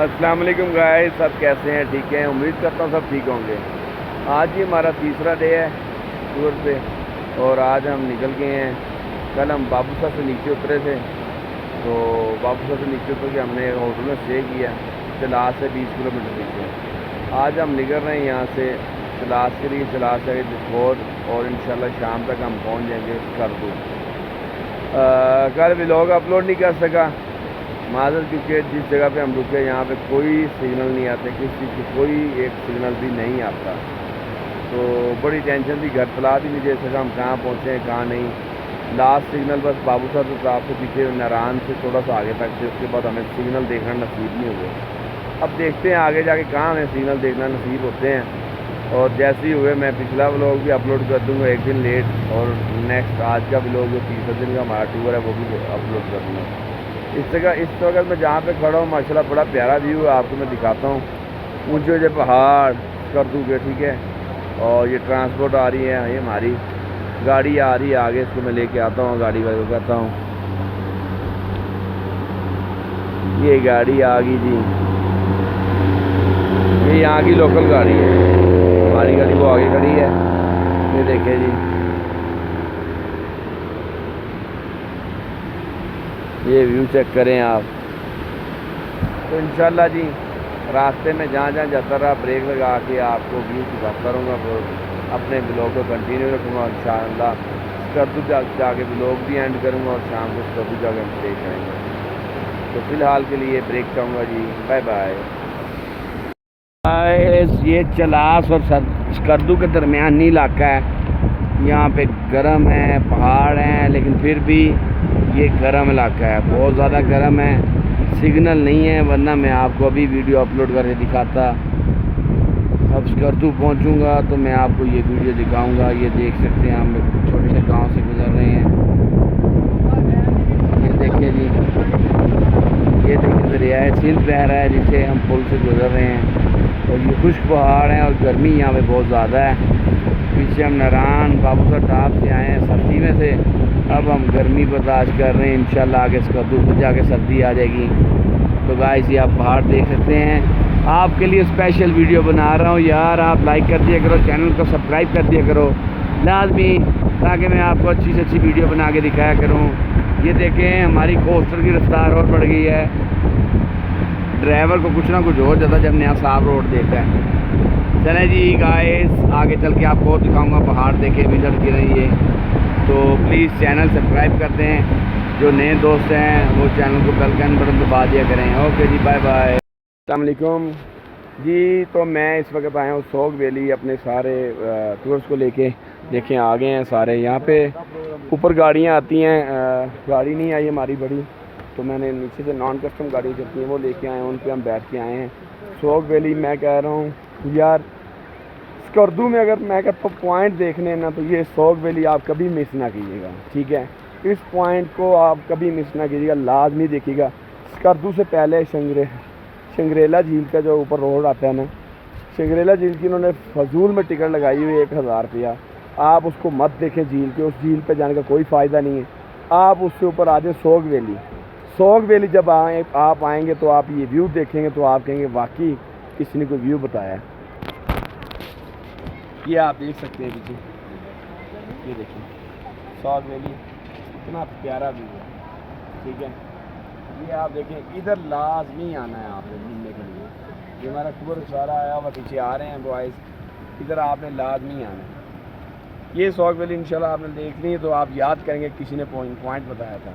अस्सलाम वालेकुम गाइस, सब कैसे हैं? ठीक हैं? उम्मीद करता हूँ सब ठीक होंगे। आज ही हमारा तीसरा डे है टूर पे और आज हम निकल गए हैं। कल हम बाबूसा से नीचे उतरे थे, तो बाबूसा से नीचे उतर के हमने होटल में स्टे किया। चलास से 20 किलोमीटर नीचे। आज हम निकल रहे हैं यहाँ से चलास के लिए। चलास से डिस्कोट और इंशाल्लाह शाम तक हम पहुँच जाएंगे स्कर्दू। कल व्लॉग अपलोड नहीं कर सका माजर, क्योंकि जिस जगह पे हम रुके यहाँ पे कोई सिग्नल नहीं आते, किसी चीज़ की कोई एक सिग्नल भी नहीं आता। तो बड़ी टेंशन थी, घर तला भी नहीं दे सका हम कहाँ पहुँचे हैं कहाँ नहीं। लास्ट सिग्नल बस बाबू साहब से पीछे नारायण से थोड़ा सा आगे तक थे, उसके बाद हमें सिग्नल देखना नसीब नहीं हुए। अब देखते हैं आगे जाके कहाँ हमें सिग्नल देखना नसीब होते हैं। और जैसे ही हुए मैं पिछला व्लॉग भी अपलोड कर दूँगा एक दिन लेट, और नेक्स्ट आज का व्लॉग जो तीसरे दिन का हमारा टूर है वो भी अपलोड कर दूँगा। इस वक्त मैं जहाँ पे खड़ा हूँ माशाल्लाह बड़ा प्यारा व्यू है, आपको मैं दिखाता हूँ। ऊँचे ऊँचे पहाड़ कर दूँगे, ठीक है। और ये ट्रांसपोर्ट आ रही है, ये हमारी गाड़ी आ रही है आगे, इसको मैं लेके आता हूँ, गाड़ी वाले को कहता हूँ ये गाड़ी आ गई जी। ये यहाँ की लोकल गाड़ी है, हमारी गाड़ी वो आगे खड़ी है। ये देखिए जी, ये व्यू चेक करें आप। तो इंशाल्लाह जी रास्ते में जहाँ जहाँ जाता रहा ब्रेक लगा के आपको व्यू दिखाता रहूँगा, फिर अपने ब्लॉग को कंटिन्यू रखूँगा। इंशाल्लाह स्कर्दू जाके ब्लॉग भी एंड करूँगा और शाम को स्कर्दू जाके हम स्टे करेंगे। तो फ़िलहाल के लिए ब्रेक चाहूँगा जी, बाय बाय। ये चलास और स्कर्दू के दरमियानी इलाका है। यहाँ पे गर्म है, पहाड़ हैं, लेकिन फिर भी ये गर्म इलाका है, बहुत ज़्यादा गर्म है। सिग्नल नहीं है, वरना मैं आपको अभी वीडियो अपलोड करके दिखाता। अब स्कर्दू पहुँचूँगा तो मैं आपको ये वीडियो दिखाऊँगा। ये देख सकते हैं हम छोटे से गांव से गुजर रहे हैं। ये देखिए जी, ये देखिए दरिया सिंध बह रहा है जिसे हम पुल से गुजर रहे हैं। और ये खुश्क पहाड़ हैं और गर्मी यहाँ पे बहुत ज़्यादा है। पीछे हम नारायण बाबूसा टाप से आए हैं सर्दी में से, अब हम गर्मी बर्दाश्त कर रहे हैं। इंशाल्लाह आगे स्कर्दू पर जाके सर्दी आ जाएगी। तो गाइस ये आप पहाड़ देख सकते हैं, आपके लिए स्पेशल वीडियो बना रहा हूँ यार। आप लाइक कर दिया करो, चैनल को सब्सक्राइब कर दिया करो लाजमी, ताकि मैं आपको अच्छी से अच्छी वीडियो बना के दिखाया करूँ। ये देखें हमारी कोस्टर की रफ्तार और बढ़ गई है। ड्राइवर को कुछ ना कुछ हो जाता जब नया साफ रोड देखता है। चलें जी गाइस, आगे चल के आपको दिखाऊंगा पहाड़ देखे भी लड़के रहिए। तो प्लीज़ चैनल सब्सक्राइब कर दें, जो नए दोस्त हैं वो चैनल को बेल आइकन बटन दबा दिया करें। ओके जी, बाय बाय। अस्सलाम वालेकुम जी। तो मैं इस वक्त आया हूँ सोग वैली अपने सारे टूर्स को लेके। देखें आ गए हैं सारे, यहाँ पे ऊपर गाड़ियाँ आती हैं, गाड़ी नहीं आई हमारी बड़ी, तो मैंने नीचे से नॉन कस्टम गाड़ी चलती है वो लेके आए हैं, उन पे हम बैठ के आए हैं सोग वैली। मैं कह रहा हूँ यार स्कर्दू में अगर मैं कहता हूँ पॉइंट देखने ना, तो ये सोग वैली आप कभी मिस ना कीजिएगा, ठीक है। इस पॉइंट को आप कभी मिस ना कीजिएगा, लाजमी देखिएगा। स्कर्दू से पहले शंग्रेला झील का जो ऊपर रोड आता है ना, शंग्रेला झील की उन्होंने फजूल में टिकट लगाई हुई है 1000 रुपया। आप उसको मत देखें झील के, उस झील पे जाने का कोई फ़ायदा नहीं है। आप उससे ऊपर आ जाए सोग वैली। सोग वैली जब आप आएंगे तो आप ये व्यू देखेंगे तो आप कहेंगे वाकई किसी ने कोई व्यू बताया है। ये आप देख सकते हैं पीछे, ये देखिए सोग वैली, इतना प्यारा व्यू है, ठीक है। ये आप देखें, इधर लाजमी आना है आपने घूमने के लिए। ये हमारा टूर सारा आया हुआ, पीछे आ रहे हैं बॉयज़, इधर आपने लाजमी आना है। ये सोग वैली इंशाल्लाह आपने देखनी है तो आप याद करेंगे किसी ने पॉइंट बताया था।